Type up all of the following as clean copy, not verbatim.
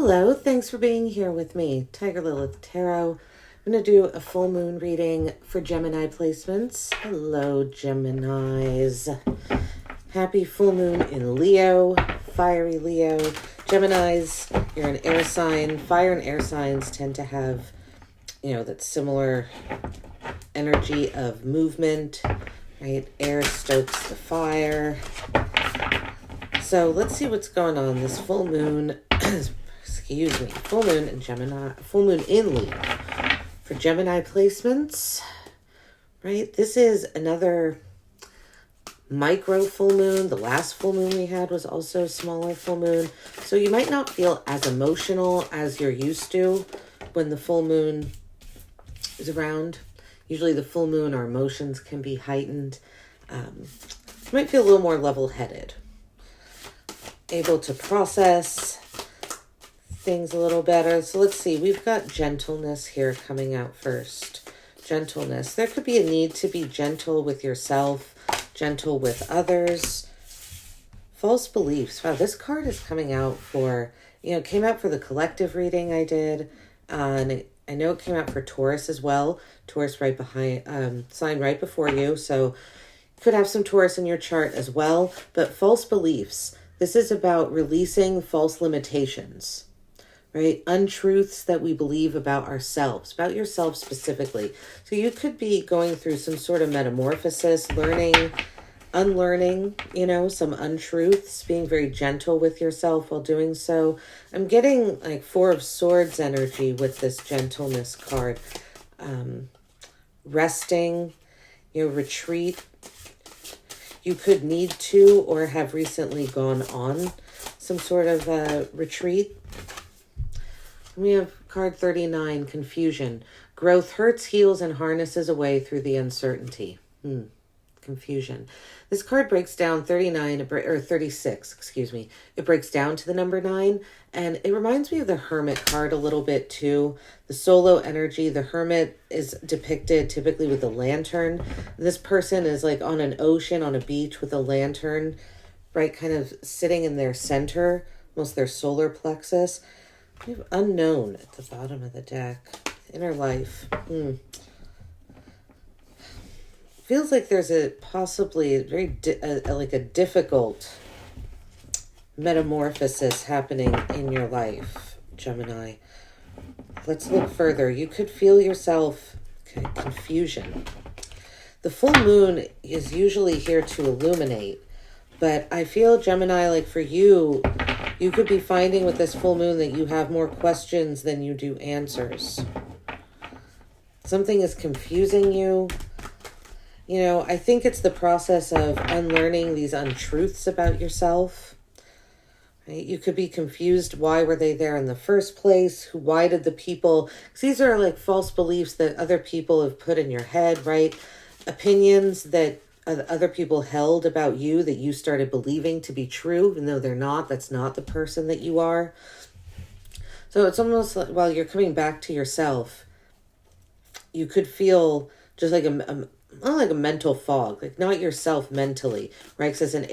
Hello, thanks for being here with me. Tiger Lilith Tarot. I'm going to do a full moon reading for Gemini placements. Hello, Geminis. Happy full moon in Leo, fiery Leo. Geminis, you're an air sign. Fire and air signs tend to have, that similar energy of movement, right? Air stokes the fire. So let's see what's going on. This full moon, full moon in Gemini, full moon in Leo. For Gemini placements, right? This is another micro full moon. The last full moon we had was also a smaller full moon. So you might not feel as emotional as you're used to when the full moon is around. Usually the full moon, our emotions can be heightened. You might feel a little more level-headed. Able to process things a little better. So let's see. We've got gentleness here coming out first. Gentleness. There could be a need to be gentle with yourself, gentle with others. False beliefs. Wow, this card is coming out for, it came out for the collective reading I did. And I know it came out for Taurus as well. Taurus right behind, sign right before you. So you could have some Taurus in your chart as well. But false beliefs. This is about releasing false limitations, right? Untruths that we believe about ourselves, about yourself specifically. So you could be going through some sort of metamorphosis, learning, unlearning, some untruths, being very gentle with yourself while doing so. I'm getting like Four of Swords energy with this gentleness card. Resting, retreat. You could need to or have recently gone on some sort of retreat. We have card 39, confusion. Growth hurts, heals, and harnesses away through the uncertainty. Confusion. This card breaks down 36, excuse me. It breaks down to the number 9, and it reminds me of the Hermit card a little bit too. The solo energy, the Hermit is depicted typically with a lantern. This person is like on an ocean, on a beach with a lantern, right, kind of sitting in their center, almost their solar plexus. We have unknown at the bottom of the deck. Inner life. Feels like there's possibly a difficult metamorphosis happening in your life, Gemini. Let's look further. You could feel yourself, confusion. The full moon is usually here to illuminate, but I feel, Gemini, like for you, you could be finding with this full moon that you have more questions than you do answers. Something is confusing you. I think it's the process of unlearning these untruths about yourself. Right? You could be confused. Why were they there in the first place? Why did the people... Because these are like false beliefs that other people have put in your head, right? Opinions that other people held about you that you started believing to be true, even though they're not. That's not the person that you are. So it's almost like while you're coming back to yourself, you could feel just like not like a mental fog, like not yourself mentally, right? Because as an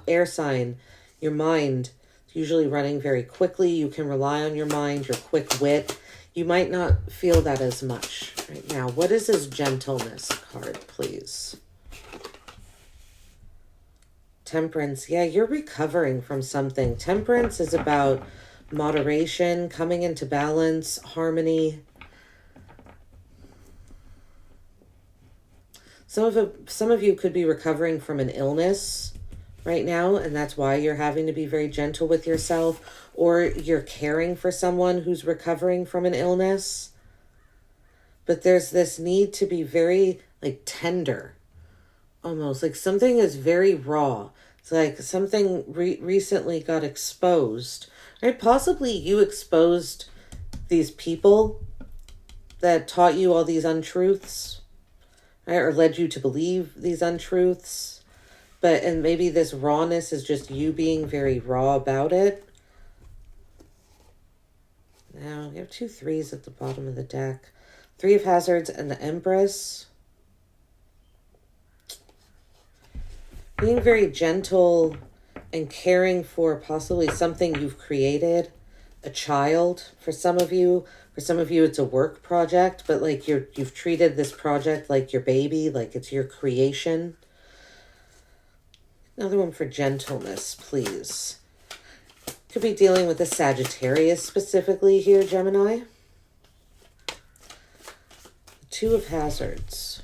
air sign, your mind is usually running very quickly. You can rely on your mind, your quick wit. You might not feel that as much right now. What is this gentleness card, please? Temperance. Yeah, you're recovering from something. Temperance is about moderation, coming into balance, harmony. Some of you could be recovering from an illness right now, and that's why you're having to be very gentle with yourself, or you're caring for someone who's recovering from an illness. But there's this need to be very tender, almost like something is very raw. It's like something recently got exposed, right? Possibly you exposed these people that taught you all these untruths. Right, or led you to believe these untruths. And maybe this rawness is just you being very raw about it. Now, we have 2 3s at the bottom of the deck. 3 of Hazards and the Empress. Being very gentle and caring for possibly something you've created a child for some of you. For some of you, it's a work project, but like you've treated this project like your baby, like it's your creation. Another one for gentleness, please. Could be dealing with a Sagittarius specifically here, Gemini. Two of Hazards.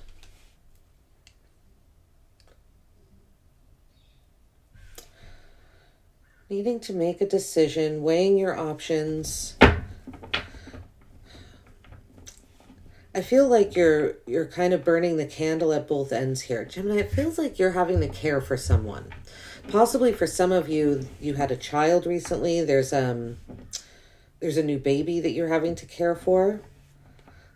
Needing to make a decision, weighing your options. I feel like you're kind of burning the candle at both ends here. Gemini, it feels like you're having to care for someone. Possibly for some of you, you had a child recently. There's a new baby that you're having to care for.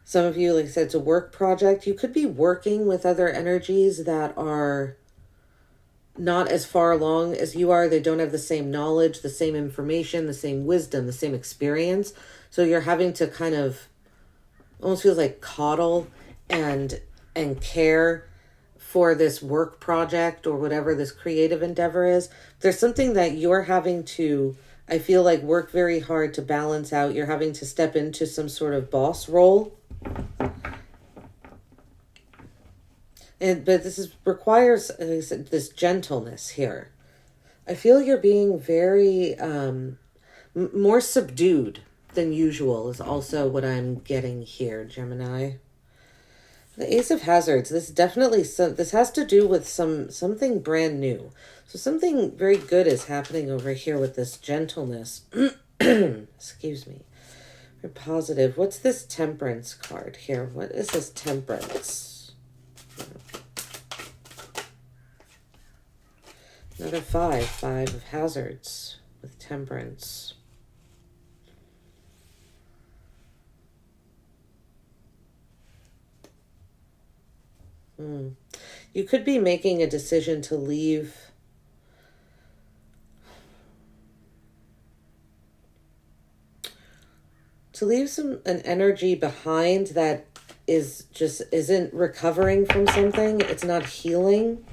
Some of you, like I said, it's a work project. You could be working with other energies that are not as far along as you are. They don't have the same knowledge, the same information, the same wisdom, the same experience. So you're having to kind of almost feels like coddle and care for this work project or whatever this creative endeavor is. There's something that you're having to, I feel like, work very hard to balance out. You're having to step into some sort of boss role. But this requires this gentleness here. I feel you're being very more subdued than usual is also what I'm getting here, Gemini. The Ace of Hazards. This definitely this has to do with something brand new. So something very good is happening over here with this gentleness. Excuse me. Very positive. What's this Temperance card here? What is this Temperance? Another five of Hazards with Temperance. You could be making a decision to leave an energy behind that isn't recovering from something. It's not healing.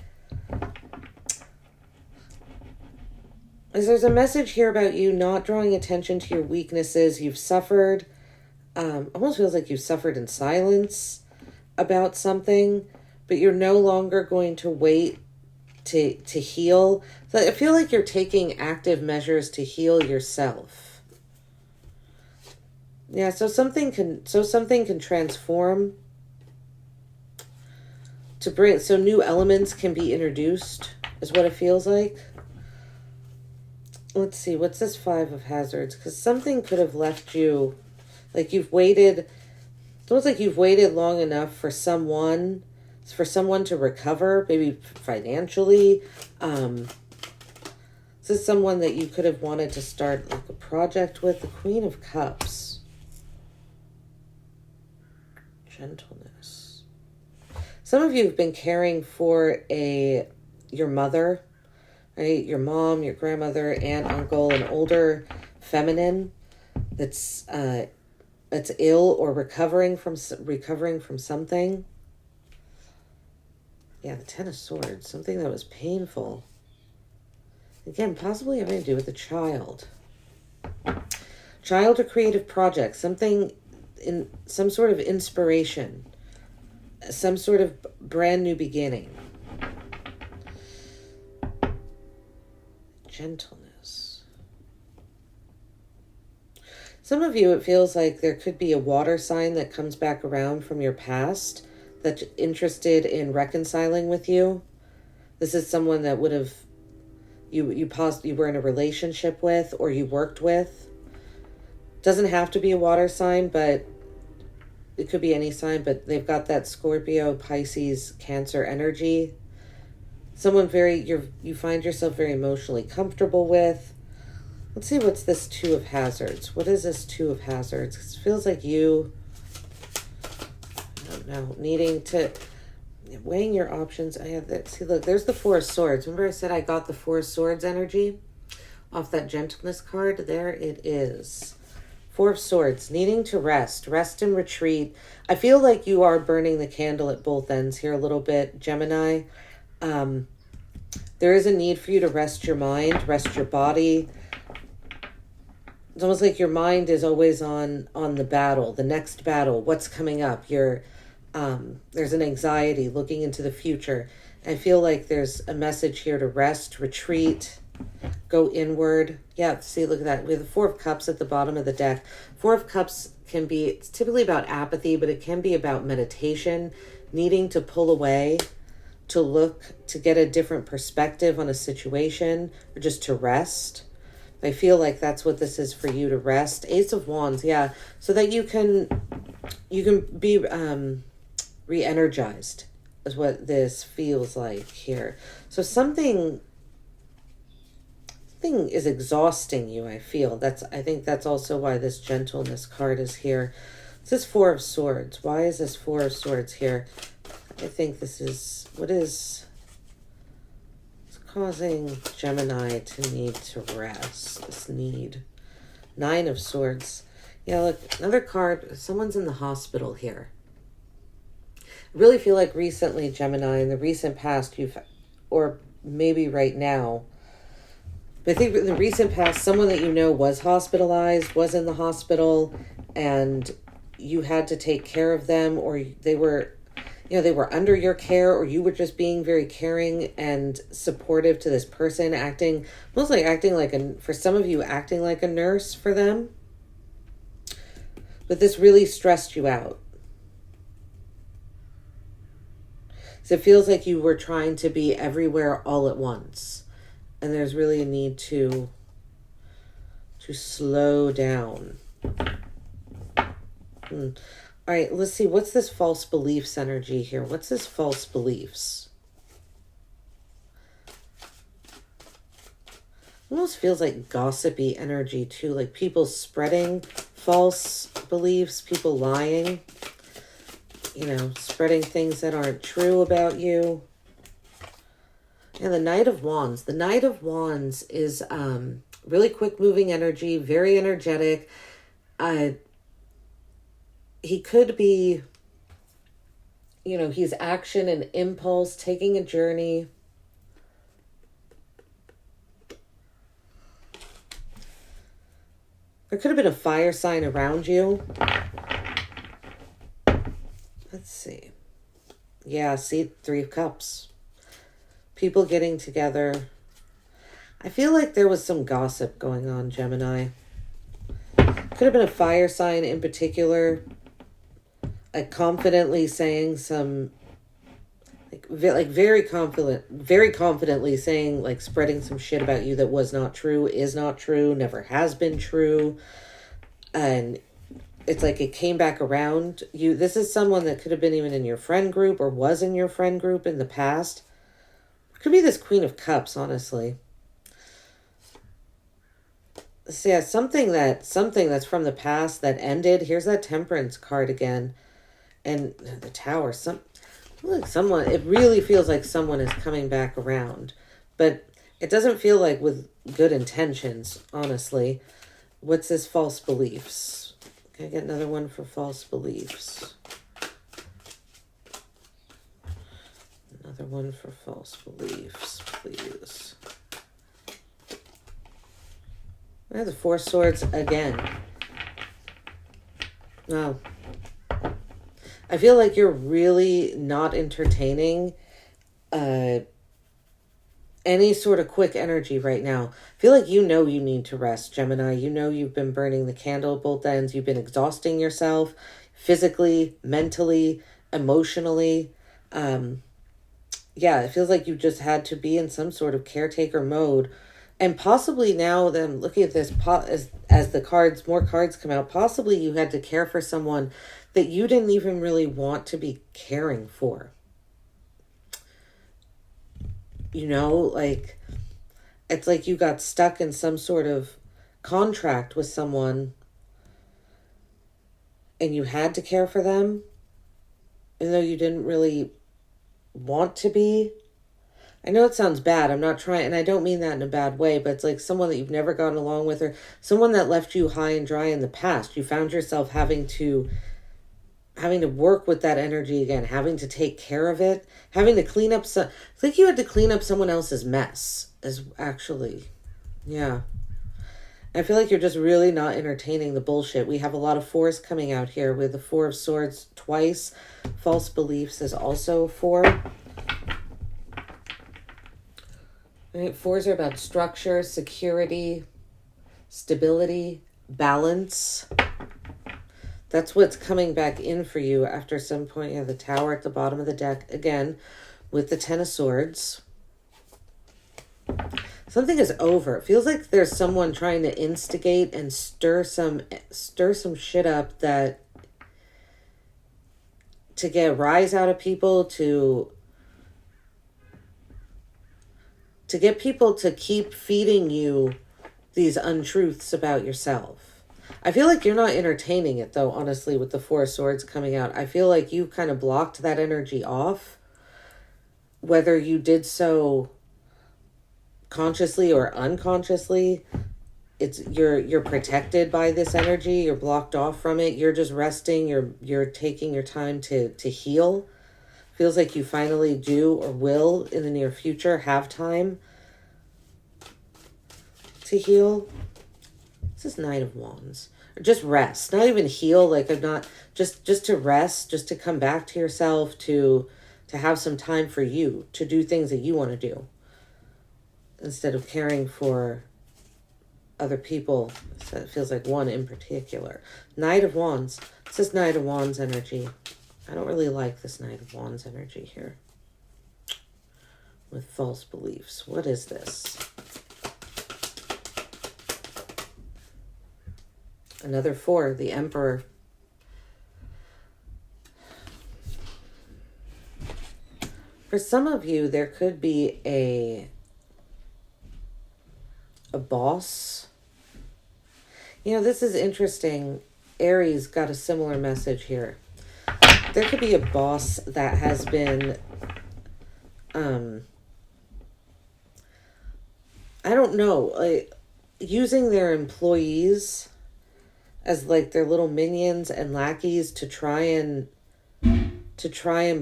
There's a message here about you not drawing attention to your weaknesses. You've suffered, almost feels like you suffered in silence about something, but you're no longer going to wait to heal. So I feel like you're taking active measures to heal yourself. Yeah, so something can transform to bring, so new elements can be introduced is what it feels like. Let's see, what's this Five of Hazards? Because something could have left you, like you've waited, it feels like you've waited long enough for someone to recover, maybe financially. This is someone that you could have wanted to start like a project with. The Queen of Cups. Gentleness. Some of you have been caring for your mother, right? Your mom, your grandmother, aunt, uncle, an older feminine that's ill or recovering from something. Yeah, the Ten of Swords, something that was painful. Again, possibly having to do with a child. Child or creative project, something in some sort of inspiration, some sort of brand new beginning. Gentleness. Some of you, it feels like there could be a water sign that comes back around from your past that's interested in reconciling with you. This is someone that would have you were in a relationship with or you worked with. Doesn't have to be a water sign, but it could be any sign, but they've got that Scorpio, Pisces, Cancer energy. Someone you find yourself very emotionally comfortable with. Let's see, what's this Two of Hazards? What is this Two of Hazards? It feels like you, I don't know, needing to, weighing your options. I have that. See, look, there's the Four of Swords. Remember I said I got the Four of Swords energy off that Gentleness card? There it is. Four of Swords, needing to rest and retreat. I feel like you are burning the candle at both ends here a little bit, Gemini. There is a need for you to rest your mind, rest your body. it's almost like your mind is always on the battle, the next battle, what's coming up. There's an anxiety looking into the future. I feel like there's a message here to rest, retreat, go inward. Yeah, see, look at that. We have the Four of Cups at the bottom of the deck. Four of Cups it's typically about apathy, but it can be about meditation, needing to pull away, to look, to get a different perspective on a situation, or just to rest. I feel like that's what this is for you, to rest. Ace of Wands, yeah. So that you can be re-energized is what this feels like here. So something is exhausting you, I feel. I think that's also why this gentleness card is here. It's this Four of Swords. Why is this Four of Swords here? I think this is it's causing Gemini to need to rest. This need. Nine of Swords. Yeah, look, another card. Someone's in the hospital here. I really feel like recently, Gemini, in the recent past, or maybe right now, but I think in the recent past, someone that you know was hospitalized, was in the hospital, and you had to take care of them, or they were under your care, or you were just being very caring and supportive to this person, mostly acting like for some of you, acting like a nurse for them. But this really stressed you out. So it feels like you were trying to be everywhere all at once. And there's really a need to slow down. All right, let's see. What's this false beliefs energy here? What's this false beliefs? Almost feels like gossipy energy too, like people spreading false beliefs, people lying, spreading things that aren't true about you. And the Knight of Wands. The Knight of Wands is really quick moving energy, very energetic. He could be, he's action and impulse, taking a journey. There could have been a fire sign around you. Let's see. Yeah, see, Three of Cups. People getting together. I feel like there was some gossip going on, Gemini. Could have been a fire sign in particular. Like confidently saying some, very confidently saying, like spreading some shit about you that was not true, is not true, never has been true. And it's like it came back around you. This is someone that could have been even in your friend group or was in your friend group in the past. Could be this Queen of Cups, honestly. So yeah, something that's from the past that ended. Here's that Temperance card again. And the Tower. It really feels like someone is coming back around. But it doesn't feel like with good intentions, honestly. What's this false beliefs? Can I get another one for false beliefs? Another one for false beliefs, please. I have the Four Swords again. Oh. I feel like you're really not entertaining any sort of quick energy right now. I feel like you need to rest, Gemini. You've been burning the candle at both ends. You've been exhausting yourself physically, mentally, emotionally. Yeah, it feels like you just had to be in some sort of caretaker mode. And possibly now, then looking at this, as more cards come out, possibly you had to care for someone that you didn't even really want to be caring for. It's like you got stuck in some sort of contract with someone and you had to care for them, even though you didn't really want to be. I know it sounds bad. I'm not trying, and I don't mean that in a bad way, but it's like someone that you've never gotten along with, or someone that left you high and dry in the past. You found yourself having to work with that energy again, having to take care of it, having to clean up it's like you had to clean up someone else's mess, yeah. I feel like you're just really not entertaining the bullshit. We have a lot of fours coming out here with the Four of Swords twice. False beliefs is also 4. Right? Fours are about structure, security, stability, balance. That's what's coming back in for you after some point. You have the Tower at the bottom of the deck again with the Ten of Swords. Something is over. It feels like there's someone trying to instigate and stir some shit up that to get a rise out of people, to get people to keep feeding you these untruths about yourself. I feel like you're not entertaining it though, honestly, with the Four of Swords coming out. I feel like you kind of blocked that energy off, whether you did so consciously or unconsciously. You're protected by this energy. You're blocked off from it. You're just resting. You're taking your time to heal. Feels like you finally do or will in the near future have time to heal. This is Knight of Wands. Or just rest. Not even heal. Like I'm not just to rest, just to come back to yourself, to have some time for you, to do things that you want to do, instead of caring for other people. So it feels like one in particular. Knight of Wands. This is Knight of Wands energy. I don't really like this Knight of Wands energy here. With false beliefs. What is this? Another 4, the Emperor. For some of you, there could be a boss. You know, this is interesting. Aries got a similar message here. There could be a boss that has been, I don't know, like using their employees as like their little minions and lackeys to try and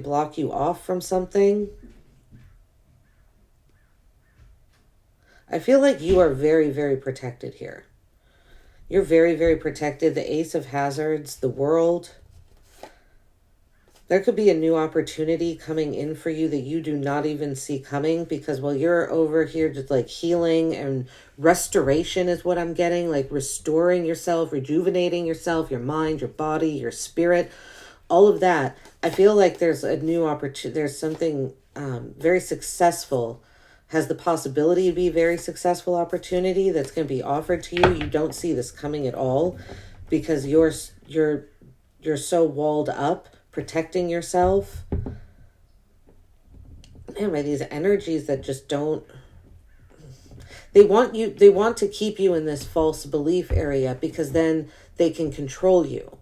block you off from something. I feel like you are very, very protected here. You're very, very protected. The Ace of Hazards, the World. There could be a new opportunity coming in for you that you do not even see coming, because while you're over here just like healing and restoration is what I'm getting, like restoring yourself, rejuvenating yourself, your mind, your body, your spirit, all of that. I feel like there's a new opportunity. There's something very successful, has the possibility to be a very successful opportunity that's going to be offered to you. You don't see this coming at all because you're so walled up, protecting yourself. Man, by these energies that just don't, they want to keep you in this false belief area because then they can control you.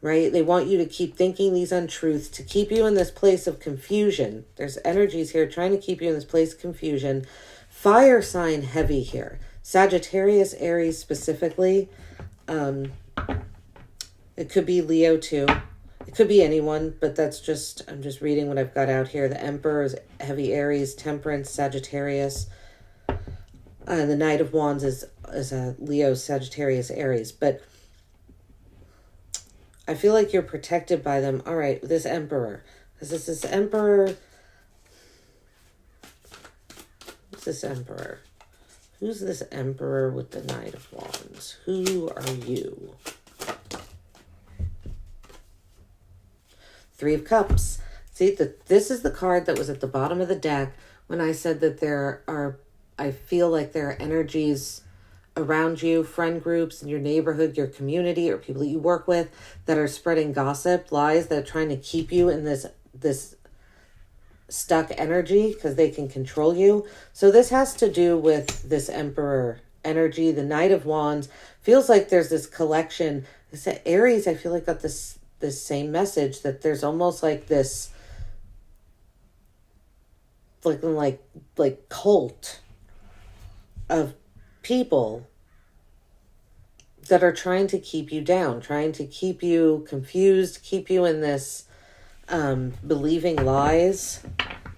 Right? They want you to keep thinking these untruths, to keep you in this place of confusion. There's energies here trying to keep you in this place of confusion. Fire sign heavy here. Sagittarius, Aries specifically. It could be Leo too. It could be anyone, but I'm just reading what I've got out here. The Emperor is heavy Aries, Temperance, Sagittarius. The Knight of Wands is a Leo, Sagittarius, Aries. But I feel like you're protected by them. All right, this Emperor. Because this Emperor. What's this Emperor? Who's this Emperor with the Knight of Wands? Who are you? 3 of Cups. See, this is the card that was at the bottom of the deck when I said that I feel like there are energies around you, friend groups in your neighborhood, your community, or people that you work with that are spreading gossip, lies, that are trying to keep you in this stuck energy because they can control you. So this has to do with this Emperor energy. The Knight of Wands feels like there's this collection. This Aries, I feel like got this same message, that there's almost like this like cult of people that are trying to keep you down, trying to keep you confused, keep you in this believing lies.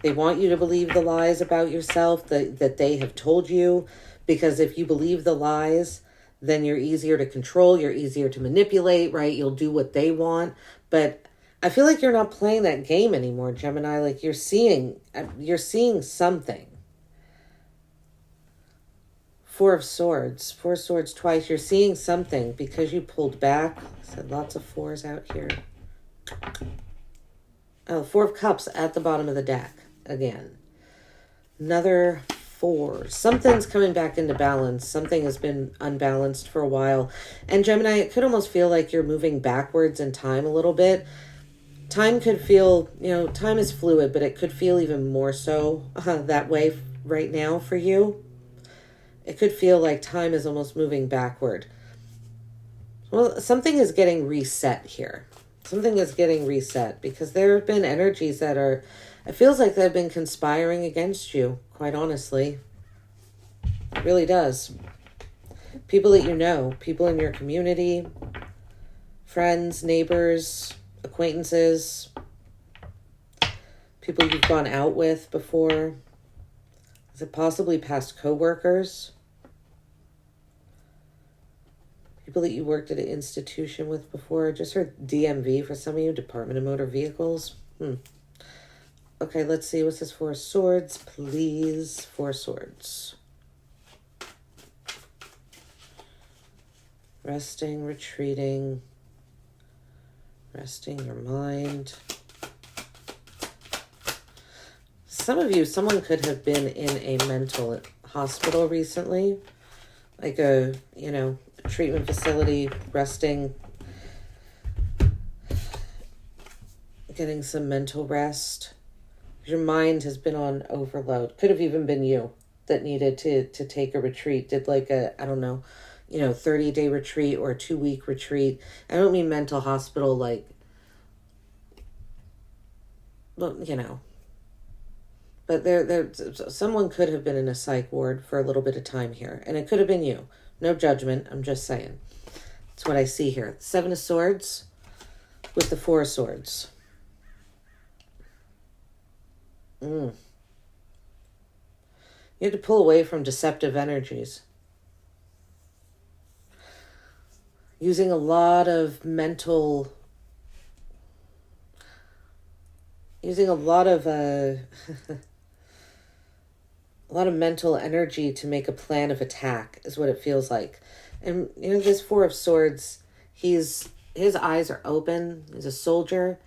They want you to believe the lies about yourself that they have told you. Because if you believe the lies, then you're easier to control, you're easier to manipulate, right? You'll do what they want. But I feel like you're not playing that game anymore, Gemini. Like you're seeing something. Four of Swords twice. You're seeing something because you pulled back. I said lots of fours out here. Oh, Four of Cups at the bottom of the deck again. Another four. Something's coming back into balance. Something has been unbalanced for a while. And Gemini, it could almost feel like you're moving backwards in time a little bit. Time could feel, time is fluid, but it could feel even more so that way right now for you. It could feel like time is almost moving backward. Well, something is getting reset here. Something is getting reset because there have been energies that are, it feels like they've been conspiring against you, quite honestly. It really does. People that you know, people in your community, friends, neighbors, acquaintances, people you've gone out with before. Is it possibly past co-workers? People that you worked at an institution with before. Just heard DMV for some of you, Department of Motor Vehicles. Okay, let's see. What's this? Four of Swords, please. Four of Swords. Resting, retreating. Resting your mind. Some of you, someone could have been in a mental hospital recently. Like a treatment facility, resting, getting some mental rest. Your mind has been on overload. Could have even been you that needed to take a retreat. Did like a, 30-day retreat or a 2-week retreat. I don't mean mental hospital like, well, but there someone could have been in a psych ward for a little bit of time here. And it could have been you. No judgment. I'm just saying. That's what I see here. Seven of Swords with the Four of Swords. You have to pull away from deceptive energies. Using a lot of mental... Using a lot of mental energy to make a plan of attack is what it feels like. And this Four of Swords, his eyes are open. He's a soldier,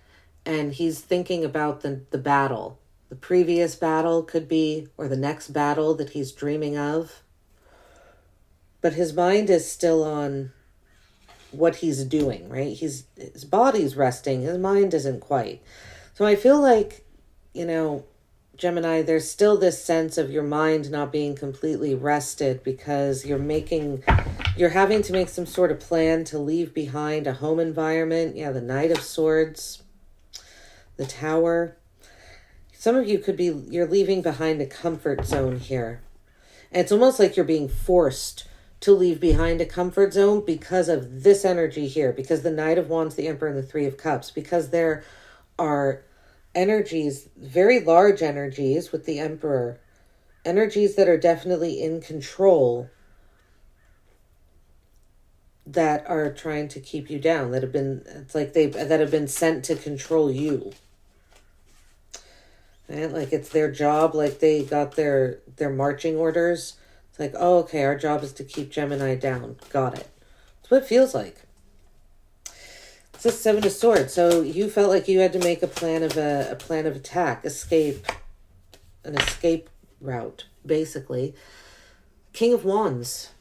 and he's thinking about the battle. The previous battle could be, or the next battle that he's dreaming of. But his mind is still on what he's doing, right? His body's resting. His mind isn't quite. So I feel like, Gemini, there's still this sense of your mind not being completely rested because you're having to make some sort of plan to leave behind a home environment. Yeah, the Knight of Swords, the Tower. Some of you you're leaving behind a comfort zone here. And it's almost like you're being forced to leave behind a comfort zone because of this energy here, because the Knight of Wands, the Emperor, and the Three of Cups, because there are energies, very large energies with the Emperor, energies that are definitely in control that are trying to keep you down, that have been sent to control you. And like it's their job, like they got their marching orders. It's like, oh, okay, our job is to keep Gemini down. Got it. That's what it feels like. It's a Seven of Swords. So you felt like you had to make a plan of attack, an escape route, basically. King of Wands.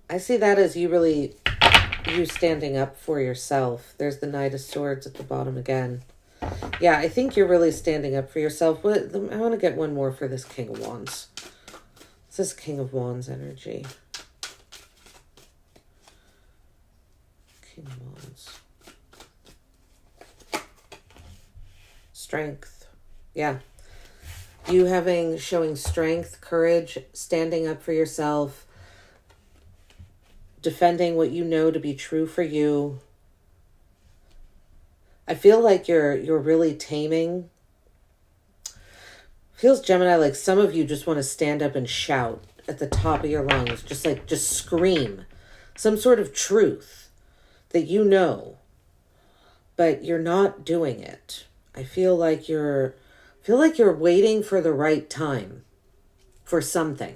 I see that as you standing up for yourself. There's the Knight of Swords at the bottom again. Yeah, I think you're really standing up for yourself. I want to get one more for this King of Wands. This is King of Wands energy. King of Wands. Strength. Yeah. You showing strength, courage, standing up for yourself, defending what you know to be true for you. I feel like you're really taming feels, Gemini, like some of you just want to stand up and shout at the top of your lungs, just scream some sort of truth that you know, but you're not doing it. I feel like you're waiting for the right time for something.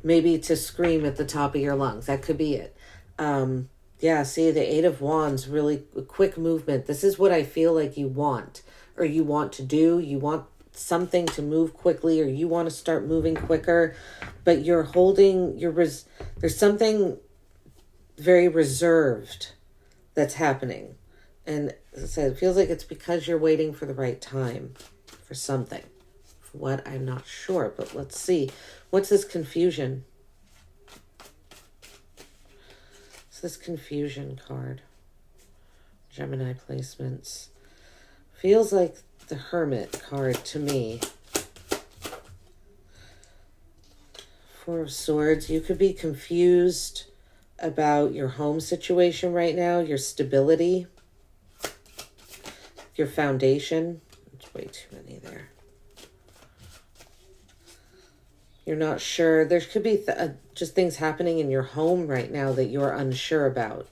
Maybe to scream at the top of your lungs. That could be it. Yeah, see, the Eight of Wands, really quick movement. This is what I feel like you want, or you want to do. You want something to move quickly, or you want to start moving quicker, but you're holding there's something very reserved that's happening. And as I said, it feels like it's because you're waiting for the right time for something. For what, I'm not sure, but let's see. What's this confusion? It's this confusion card. Gemini placements. Feels like the Hermit card to me. Four of Swords. You could be confused about your home situation right now, your stability, your foundation. There's way too many there. You're not sure. There could be just things happening in your home right now that you're unsure about.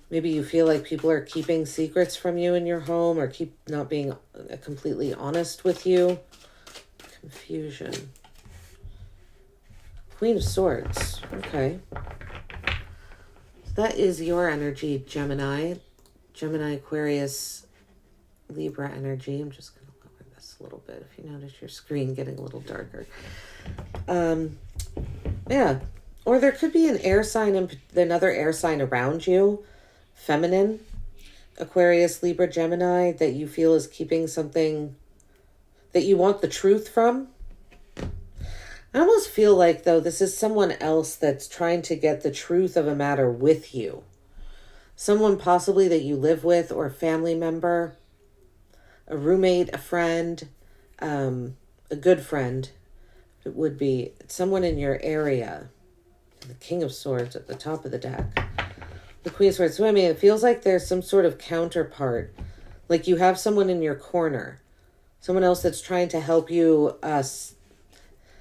Maybe you feel like people are keeping secrets from you in your home, or keep not being completely honest with you. Confusion. Queen of Swords. Okay. That is your energy, Gemini. Gemini, Aquarius, Libra energy. I'm just going to lower this a little bit. If you notice your screen getting a little darker. Yeah. Or there could be an air sign, another air sign around you. Feminine. Aquarius, Libra, Gemini, that you feel is keeping something that you want the truth from. I almost feel like, though, this is someone else that's trying to get the truth of a matter with you. Someone possibly that you live with, or a family member, a roommate, a friend, a good friend. It would be someone in your area. The King of Swords at the top of the deck. The Queen of Swords. So, I mean, it feels like there's some sort of counterpart. Like you have someone in your corner. Someone else that's trying to help you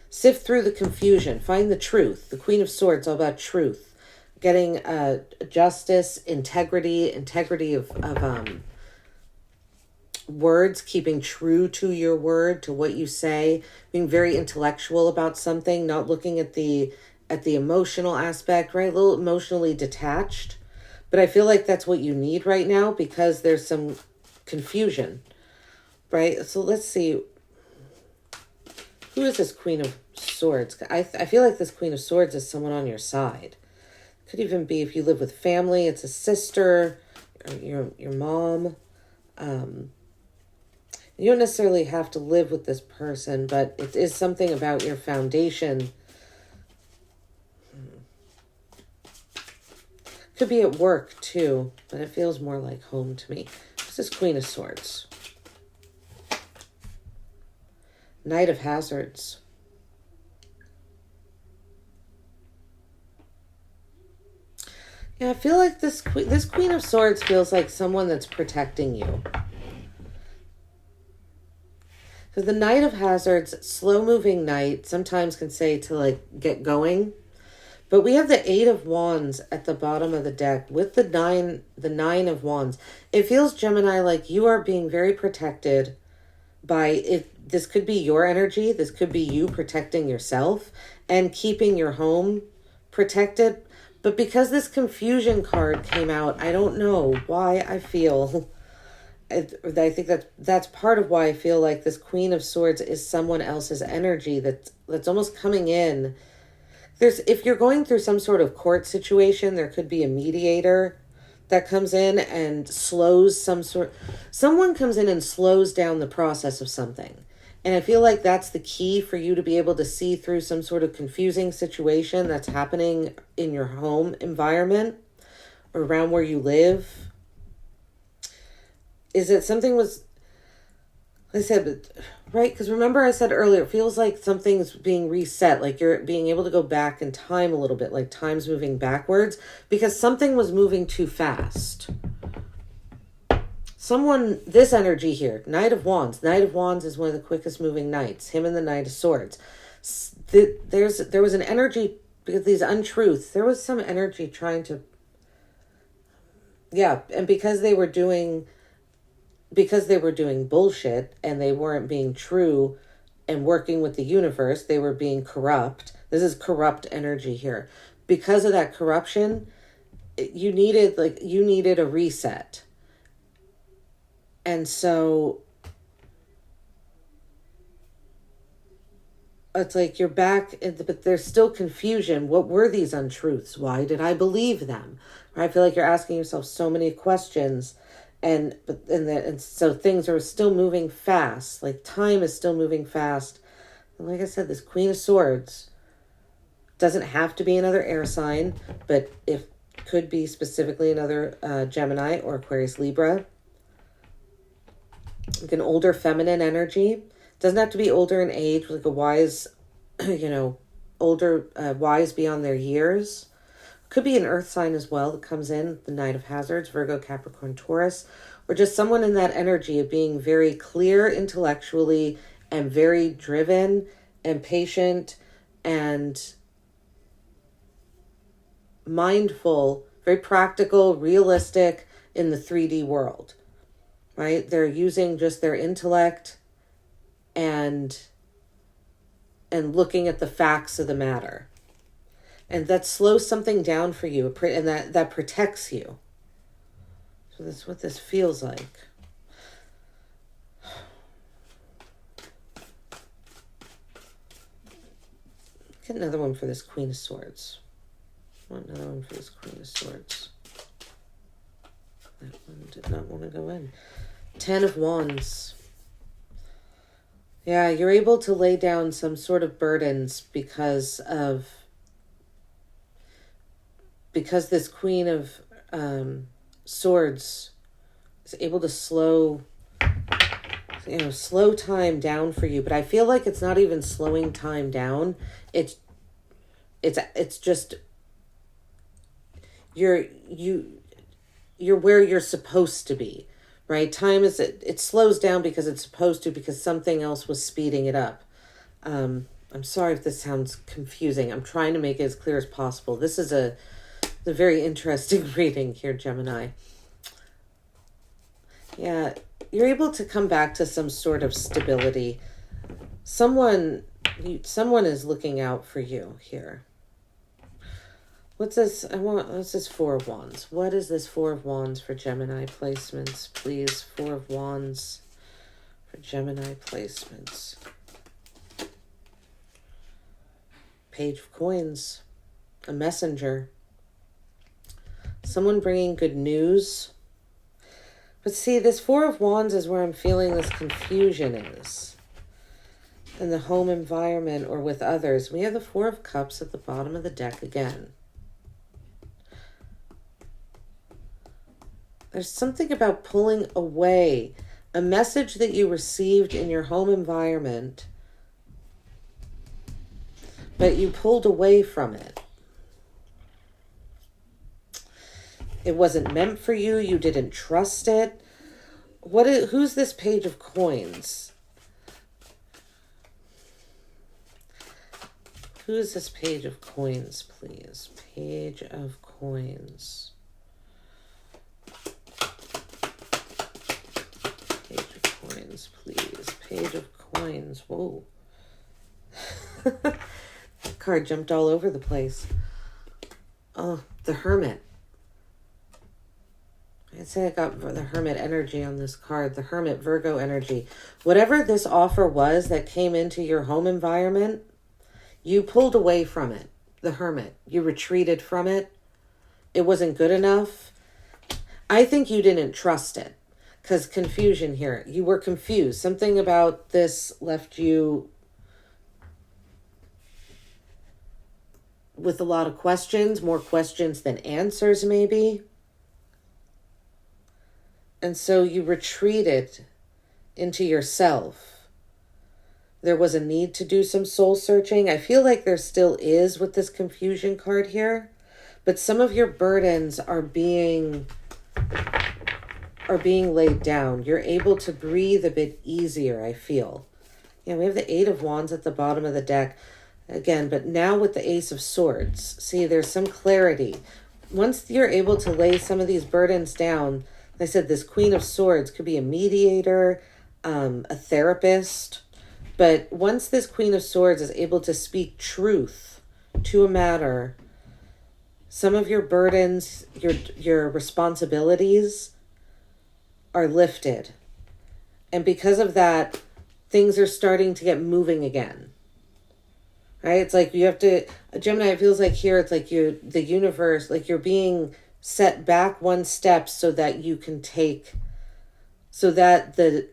sift through the confusion, find the truth. The Queen of Swords, all about truth, getting justice, integrity of words, keeping true to your word, to what you say, being very intellectual about something, not looking at the emotional aspect, right? A little emotionally detached. But I feel like that's what you need right now, because there's some confusion, right? So let's see. Who is this Queen of Swords? I feel like this Queen of Swords is someone on your side. Could even be if you live with family, it's a sister, or your mom. You don't necessarily have to live with this person, but it is something about your foundation. Could be at work too, but it feels more like home to me. This is Queen of Swords. Knight of Hazards. Yeah, I feel like this Queen of Swords feels like someone that's protecting you. Because the Knight of Hazards, slow-moving knight, sometimes can say to like get going. But we have the Eight of Wands at the bottom of the deck with the Nine of Wands. It feels, Gemini, like you are being very protected by it. This could be your energy. This could be you protecting yourself and keeping your home protected. But because this confusion card came out, I don't know why I feel. I think that's part of why I feel like this Queen of Swords is someone else's energy that's almost coming in. If you're going through some sort of court situation, there could be a mediator that comes in and someone comes in and slows down the process of something. And I feel like that's the key for you to be able to see through some sort of confusing situation that's happening in your home environment or around where you live. Is it something was, I said, right? Because remember I said earlier, it feels like something's being reset, like you're being able to go back in time a little bit, like time's moving backwards because something was moving too fast. someone, this energy here, Knight of Wands. Knight of Wands is one of the quickest moving knights. Him and the Knight of Swords. There was an energy, because these untruths, there was some energy trying to, yeah, and because they were doing bullshit and they weren't being true and working with the universe, they were being corrupt. This is corrupt energy here. Because of that corruption, you needed a reset. And so it's like you're back, but there's still confusion. What were these untruths? Why did I believe them? I feel like you're asking yourself so many questions, and so things are still moving fast. Like time is still moving fast. And like I said, this Queen of Swords doesn't have to be another air sign, but it could be specifically another Gemini or Aquarius, Libra. Like an older feminine energy. Doesn't have to be older in age, like a wise, older, wise beyond their years. Could be an earth sign as well that comes in, the Knight of Hazards, Virgo, Capricorn, Taurus, or just someone in that energy of being very clear intellectually and very driven and patient and mindful, very practical, realistic in the 3D world, right? They're using just their intellect and looking at the facts of the matter. And that slows something down for you, and that protects you. So that's what this feels like. Get another one for this Queen of Swords. I want another one for this Queen of Swords. That one did not want to go in. 10 of Wands. Yeah, you're able to lay down some sort of burdens because this Queen of Swords is able to slow time down for you. But I feel like it's not even slowing time down. It's just you're where you're supposed to be, right? Time is, it slows down because it's supposed to, because something else was speeding it up. I'm sorry if this sounds confusing. I'm trying to make it as clear as possible. This is a very interesting reading here, Gemini. Yeah, you're able to come back to some sort of stability. Someone is looking out for you here. What's this? What's this Four of Wands? What is this Four of Wands for Gemini placements, please? Four of Wands for Gemini placements. Page of Coins. A messenger. Someone bringing good news. But see, this Four of Wands is where I'm feeling this confusion is. In the home environment or with others. We have the Four of Cups at the bottom of the deck again. There's something about pulling away. A message that you received in your home environment, but you pulled away from it. It wasn't meant for you. You didn't trust it. Who's this Page of Coins? Who's this Page of Coins, please? Page of Coins. Please. Page of Coins. Whoa. That card jumped all over the place. Oh, the Hermit. I'd say I got the Hermit energy on this card. The Hermit, Virgo energy. Whatever this offer was that came into your home environment, you pulled away from it. The Hermit. You retreated from it. It wasn't good enough. I think you didn't trust it. Because confusion here. You were confused. Something about this left you with a lot of questions. More questions than answers, maybe. And so you retreated into yourself. There was a need to do some soul searching. I feel like there still is with this confusion card here. But some of your burdens are being are being laid down. You're able to breathe a bit easier, I feel. Yeah, we have the Eight of Wands at the bottom of the deck again, but now with the Ace of Swords. See, there's some clarity. Once you're able to lay some of these burdens down, like I said, this Queen of Swords could be a mediator, a therapist. But once this Queen of Swords is able to speak truth to a matter, some of your burdens, your responsibilities are lifted. And because of that, things are starting to get moving again. Right? It's like you have to, Gemini, it feels like here, it's like the universe, like you're being set back one step so that you can take, so that the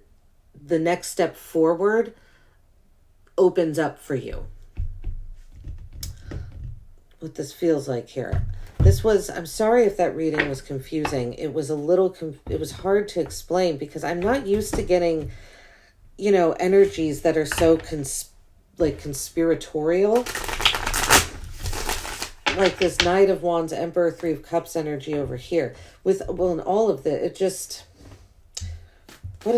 next step forward opens up for you. What this feels like here. I'm sorry if that reading was confusing. It was it was hard to explain because I'm not used to getting, energies that are so conspiratorial. Like this Knight of Wands, Emperor, Three of Cups energy over here. In all of it just, what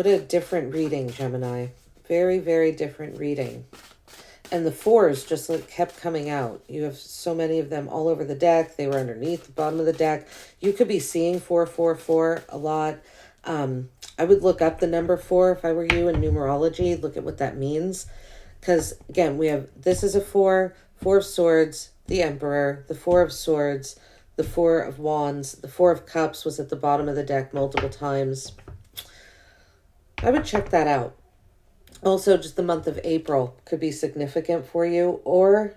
a different reading, Gemini. Very, very different reading. And the fours just kept coming out. You have so many of them all over the deck. They were underneath the bottom of the deck. You could be seeing 444 a lot. I would look up the number 4 if I were you in numerology. Look at what that means. Because, again, this is a 4, 4 of Swords, the Emperor, the 4 of Swords, the 4 of Wands, the 4 of Cups was at the bottom of the deck multiple times. I would check that out. Also, just the month of April could be significant for you. Or,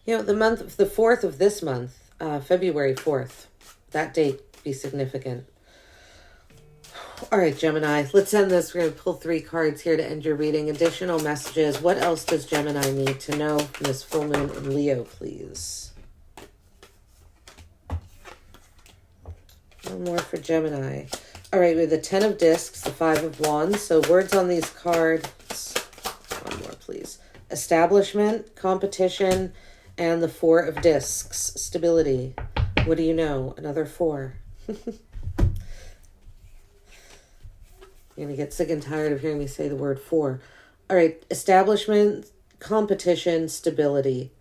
the 4th of this month, February 4th, that date be significant. All right, Gemini, let's end this. We're going to pull 3 cards here to end your reading. Additional messages. What else does Gemini need to know from this full moon in Leo, please? One more for Gemini. All right, we have the 10 of Discs, the 5 of Wands. So words on these cards. One more, please. Establishment, competition, and the 4 of Discs, stability. What do you know? Another 4. You're going to get sick and tired of hearing me say the word 4. All right, establishment, competition, stability.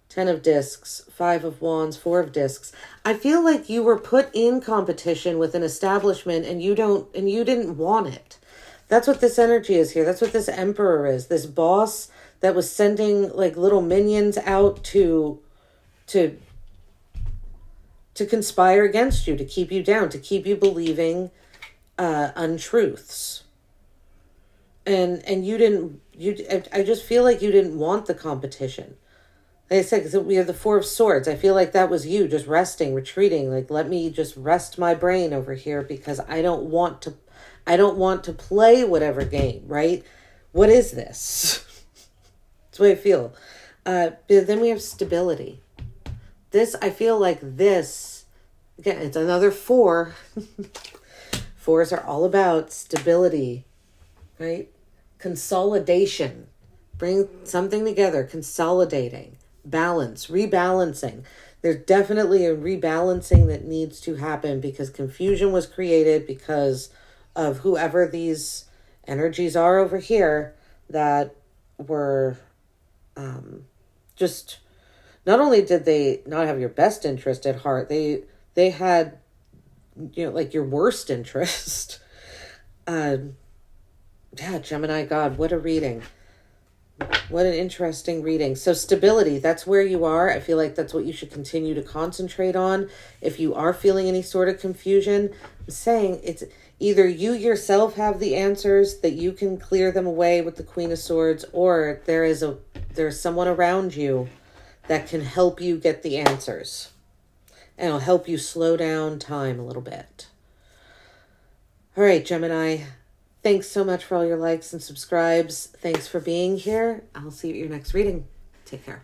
10 of Discs, 5 of Wands, 4 of Discs. I feel like you were put in competition with an establishment and you didn't want it. That's what this energy is here. That's what this Emperor is. This boss that was sending like little minions out to conspire against you, to keep you down, to keep you believing untruths. And I just feel like you didn't want the competition. Like I said, because we have the 4 of Swords. I feel like that was you just resting, retreating. Like, let me just rest my brain over here because I don't want to play whatever game, right? What is this? That's the way I feel. But then we have stability. I feel like this, again, it's another 4. 4s are all about stability, right? Consolidation. Bring something together, consolidating. Balance, rebalancing. There's definitely a rebalancing that needs to happen because confusion was created because of whoever these energies are over here that were just, not only did they not have your best interest at heart, they had, like your worst interest. Gemini, God, what a reading. What an interesting reading. So stability, that's where you are. I feel like that's what you should continue to concentrate on. If you are feeling any sort of confusion, I'm saying it's either you yourself have the answers that you can clear them away with the Queen of Swords, or there's someone around you that can help you get the answers. And it'll help you slow down time a little bit. All right, Gemini. Thanks so much for all your likes and subscribes. Thanks for being here. I'll see you at your next reading. Take care.